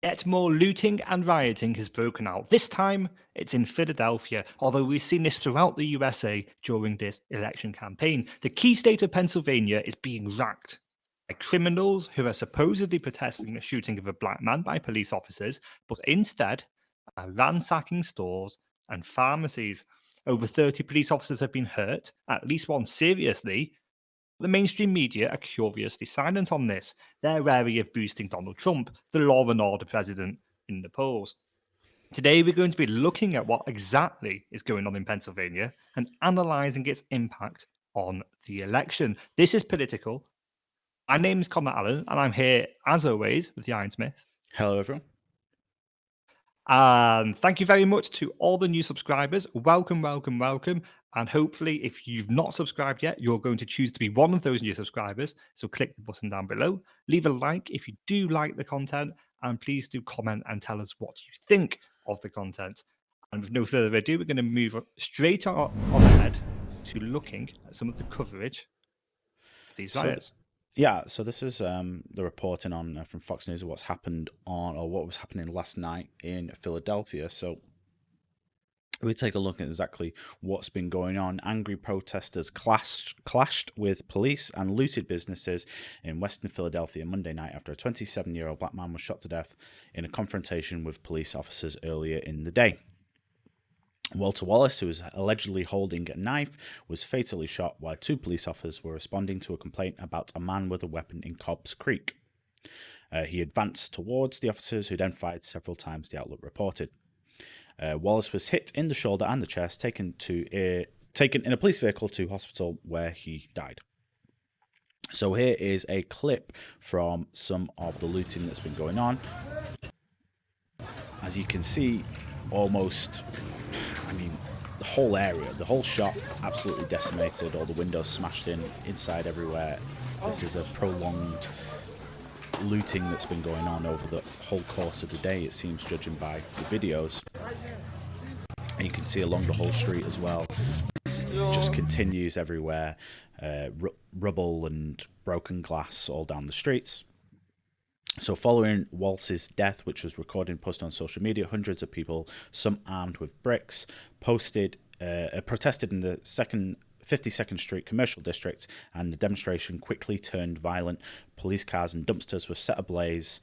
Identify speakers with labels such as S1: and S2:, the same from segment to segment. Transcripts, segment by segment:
S1: Yet more looting and rioting has broken out. This time, it's in Philadelphia, although we've seen this throughout the USA during this election campaign. The key state of Pennsylvania is being racked by criminals who are supposedly protesting the shooting of a black man by police officers, but instead are ransacking stores and pharmacies. Over 30 police officers have been hurt, at least one seriously. The mainstream media are curiously silent on this. They're wary of boosting Donald Trump, the law and order president, in the polls. Today, we're going to be looking at what exactly is going on in Pennsylvania and analysing its impact on the election. This is Political. My name is Connor Allen, and I'm here, as always, with the Ironsmith.
S2: Hello, everyone.
S1: And thank you very much to all the new subscribers. Welcome, welcome, welcome. And hopefully, if you've not subscribed yet, you're going to choose to be one of those new subscribers. So click the button down below. Leave a like if you do like the content. And please do comment and tell us what you think of the content. And with no further ado, we're going to move straight on ahead to looking at some of the coverage of these riots.
S2: So this is the reporting on from Fox News of what's happened or what was happening last night in Philadelphia. So we take a look at exactly what's been going on. Angry protesters clashed with police and looted businesses in Western Philadelphia Monday night after a 27-year-old black man was shot to death in a confrontation with police officers earlier in the day. Walter Wallace, who was allegedly holding a knife, was fatally shot while two police officers were responding to a complaint about a man with a weapon in Cobbs Creek. He advanced towards the officers, who then fired several times, the outlet reported. Wallace was hit in the shoulder and the chest, taken in a police vehicle to hospital, where he died. So here is a clip from some of the looting that's been going on. As you can see, the whole area, the whole shop absolutely decimated, all the windows smashed in, inside everywhere. This is a prolonged looting that's been going on over the whole course of the day, it seems, judging by the videos. And you can see along the whole street as well, it just continues everywhere, rubble and broken glass all down the streets. So following Waltz's death, which was recorded and posted on social media, hundreds of people, some armed with bricks, protested in the 52nd Street Commercial District, and the demonstration quickly turned violent. Police cars and dumpsters were set ablaze,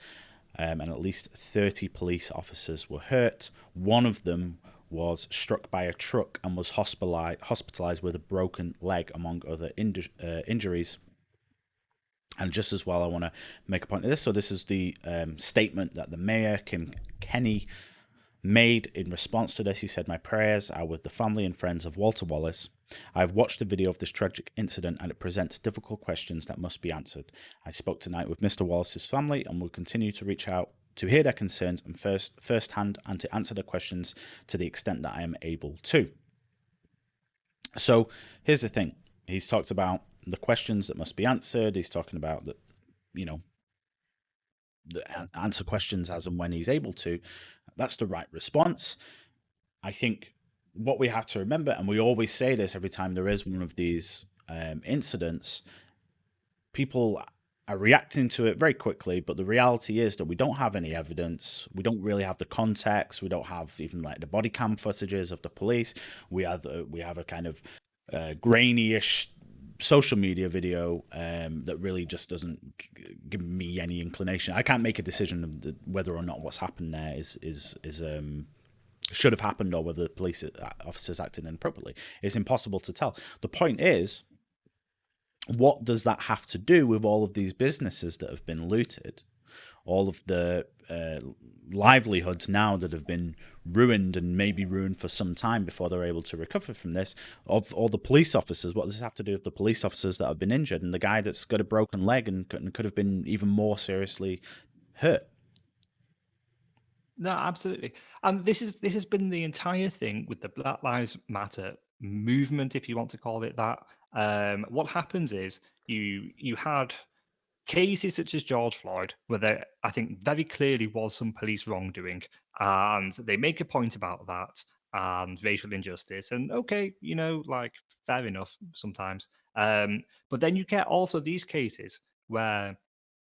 S2: and at least 30 police officers were hurt. One of them was struck by a truck and was hospitalized with a broken leg, among other injuries. And just as well, I want to make a point of this. So this is the statement that the mayor, Kim Kenney, made in response to this. He said, "My prayers are with the family and friends of Walter Wallace. I've watched the video of this tragic incident, and it presents difficult questions that must be answered. I spoke tonight with Mr. Wallace's family and will continue to reach out to hear their concerns and firsthand and to answer the questions to the extent that I am able to." So here's the thing. He's talked about the questions that must be answered. He's talking about that, answer questions as and when he's able to. That's the right response. I think what we have to remember, and we always say this every time there is one of these incidents, people are reacting to it very quickly, but the reality is that we don't have any evidence. We don't really have the context. We don't have even like the body cam footages of the police. We have a kind of grainy-ish social media video that really just doesn't give me any inclination. I can't make a decision of whether or not what's happened there is should have happened, or whether the police officers acted inappropriately. It's impossible to tell. The point is, what does that have to do with all of these businesses that have been looted? All of the livelihoods now that have been ruined, and maybe ruined for some time before they're able to recover from this, of all the police officers. What does this have to do with the police officers that have been injured, and the guy that's got a broken leg and could have been even more seriously hurt?
S1: No, absolutely. And this has been the entire thing with the Black Lives Matter movement, if you want to call it that. What happens is you had cases such as George Floyd, where there, I think, very clearly was some police wrongdoing, and they make a point about that and racial injustice. And okay, like fair enough sometimes. But then you get also these cases where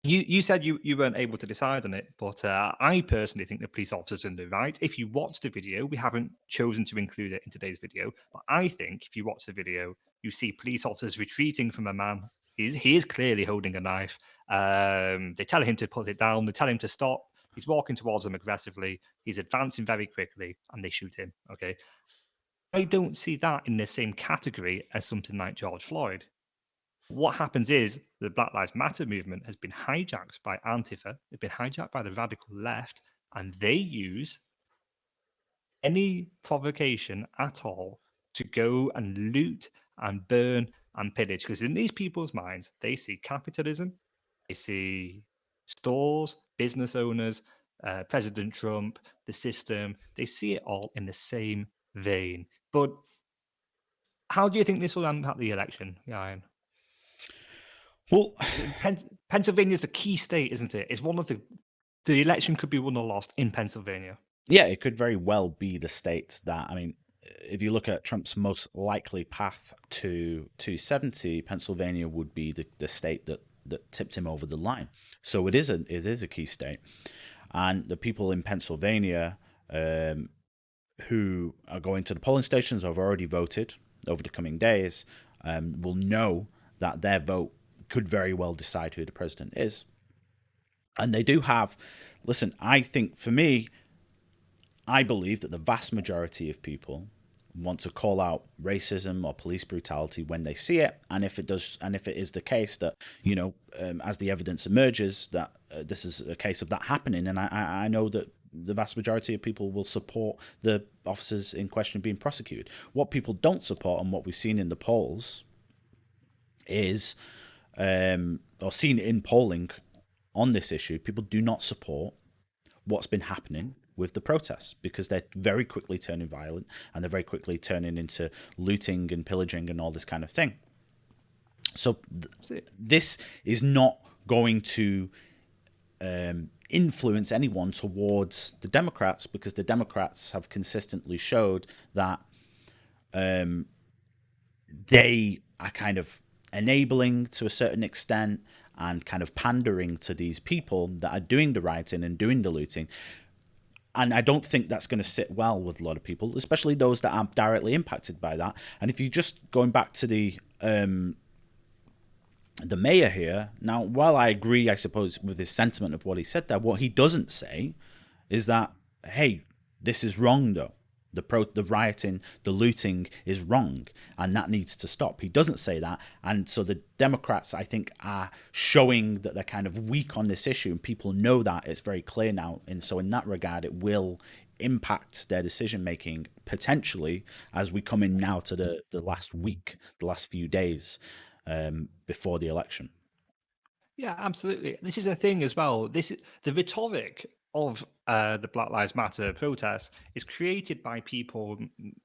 S1: You said you weren't able to decide on it, but I personally think the police officers are in the right. If you watch the video, we haven't chosen to include it in today's video, but I think if you watch the video, you see police officers retreating from a man. He is clearly holding a knife. They tell him to put it down. They tell him to stop. He's walking towards them aggressively. He's advancing very quickly, and they shoot him. Okay, I don't see that in the same category as something like George Floyd. What happens is the Black Lives Matter movement has been hijacked by Antifa, it's been hijacked by the radical left, and they use any provocation at all to go and loot and burn and pillage. Because in these people's minds, they see capitalism, they see stores, business owners, President Trump, the system, they see it all in the same vein. But how do you think this will impact the election, Ryan?
S2: Well,
S1: Pennsylvania is the key state, isn't it? It's one of the election could be won or lost in Pennsylvania.
S2: yeah, it could very well be the state that, I mean, if you look at Trump's most likely path to 270, Pennsylvania would be the state that tipped him over the line. So it is a key state, and the people in Pennsylvania who are going to the polling stations or have already voted over the coming days will know that their vote could very well decide who the president is. And they do have, listen, I think for me, I believe that the vast majority of people want to call out racism or police brutality when they see it, and if it does, and if it is the case that, you know, as the evidence emerges that this is a case of that happening, and I know that the vast majority of people will support the officers in question being prosecuted. What people don't support, and what we've seen in the polls, is or seen in polling on this issue, people do not support what's been happening with the protests, because they're very quickly turning violent, and they're very quickly turning into looting and pillaging and all this kind of thing. So this is not going to influence anyone towards the Democrats, because the Democrats have consistently showed that they are kind of enabling to a certain extent and kind of pandering to these people that are doing the rioting and doing the looting. And I don't think that's going to sit well with a lot of people, especially those that aren't directly impacted by that. And if you just going back to the mayor here, now, while I agree, I suppose, with his sentiment of what he said there, what he doesn't say is that, hey, this is wrong, though. The rioting, the looting is wrong, and that needs to stop. He doesn't say that, and so the Democrats, I think, are showing that they're kind of weak on this issue, and people know that. It's very clear now, and so in that regard, it will impact their decision-making, potentially, as we come in now to the last week, the last few days before the election.
S1: Yeah, absolutely. This is a thing as well. This is the rhetoric of the Black Lives Matter protests is created by people.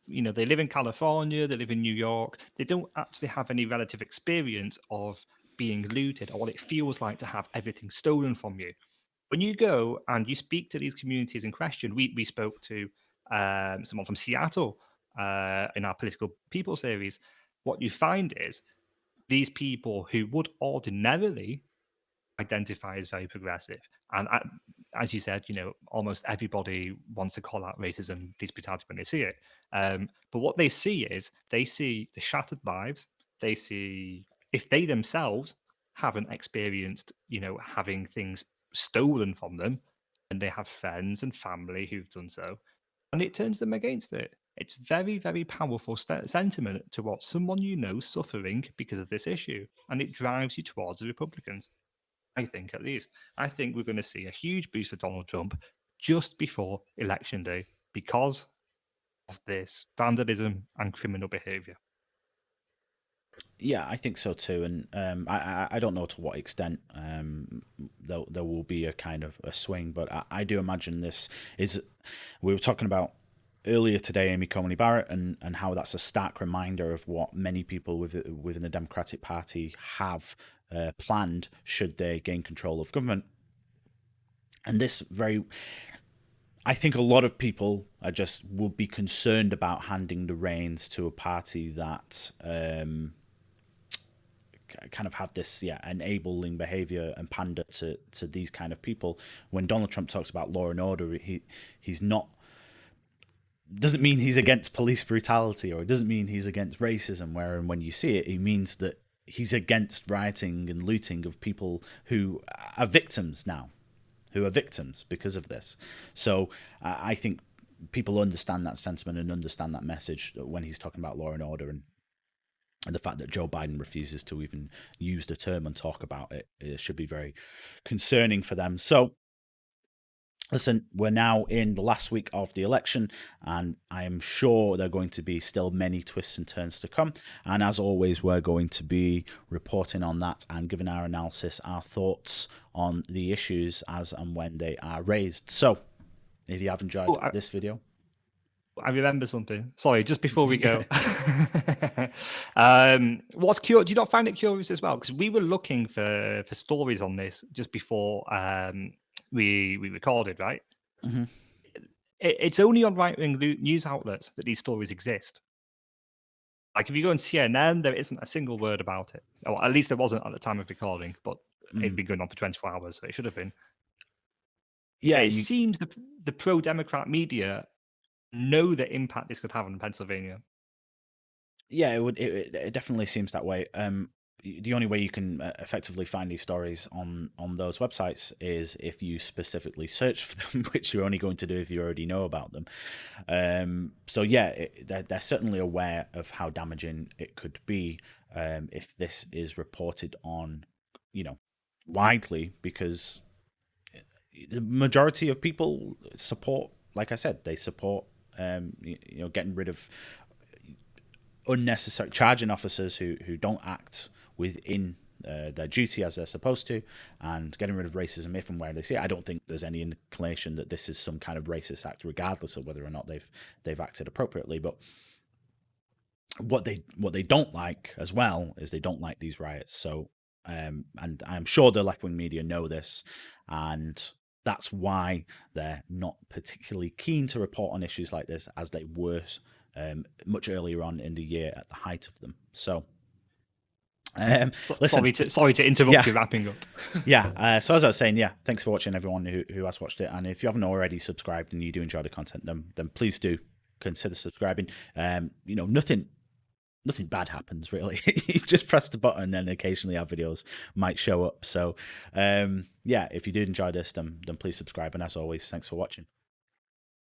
S1: You know, they live in California, they live in New York. They don't actually have any relative experience of being looted or what it feels like to have everything stolen from you. When you go and you speak to these communities in question, we spoke to someone from Seattle in our Political People series. What you find is these people who would ordinarily identify as very progressive. And as you said, you know, almost everybody wants to call out racism, police brutality when they see it. But what they see is they see the shattered lives. They see if they themselves haven't experienced, you know, having things stolen from them, and they have friends and family who've done so, and it turns them against it. It's very, very powerful sentiment towards someone you know suffering because of this issue, and it drives you towards the Republicans. I think, at least. I think we're going to see a huge boost for Donald Trump just before Election Day because of this vandalism and criminal behavior.
S2: Yeah, I think so too, and I don't know to what extent there will be a kind of a swing, but I do imagine this is. We were talking about earlier today, Amy Coney Barrett, and how that's a stark reminder of what many people within the Democratic Party have planned should they gain control of government. And this I think a lot of people are just will be concerned about handing the reins to a party that kind of have this enabling behavior and pander to these kind of people. When Donald Trump talks about law and order, he's not, doesn't mean he's against police brutality, or it doesn't mean he's against racism, where when you see it, he means that he's against rioting and looting of people who are victims now, who are victims because of this. So I think people understand that sentiment and understand that message when he's talking about law and order, and the fact that Joe Biden refuses to even use the term and talk about it, it should be very concerning for them. So listen, we're now in the last week of the election, and I am sure there are going to be still many twists and turns to come. And as always, we're going to be reporting on that and giving our analysis, our thoughts on the issues as and when they are raised. So if you have enjoyed this video,
S1: I remember something. Sorry, just before we go. What's curious? Do you not find it curious as well? Because we were looking for stories on this just before we recorded, right?
S2: Mm-hmm.
S1: It's only on right-wing news outlets that these stories exist. Like if you go on CNN, there isn't a single word about it. Or at least there wasn't at the time of recording, but it'd been going on for 24 hours, so it should have been.
S2: Yeah,
S1: it seems the pro-Democrat media know the impact this could have on Pennsylvania.
S2: Yeah, it would. It definitely seems that way. The only way you can effectively find these stories on those websites is if you specifically search for them, which you're only going to do if you already know about them. So yeah, they're certainly aware of how damaging it could be if this is reported on, widely, because the majority of people support, like I said, they support getting rid of unnecessary charging officers who don't act within their duty as they're supposed to, and getting rid of racism if and where they see it. I don't think there's any inclination that this is some kind of racist act, regardless of whether or not they've acted appropriately. But what they don't like as well is they don't like these riots. So and I'm sure the left-wing media know this, and that's why they're not particularly keen to report on issues like this as they were much earlier on in the year at the height of them. So listen,
S1: sorry to interrupt you wrapping up.
S2: So as I was saying, thanks for watching, everyone who has watched it. And if you haven't already subscribed and you do enjoy the content, then please do consider subscribing. Nothing bad happens, really. You just press the button and occasionally our videos might show up. So if you did enjoy this, then please subscribe. And as always, thanks for watching.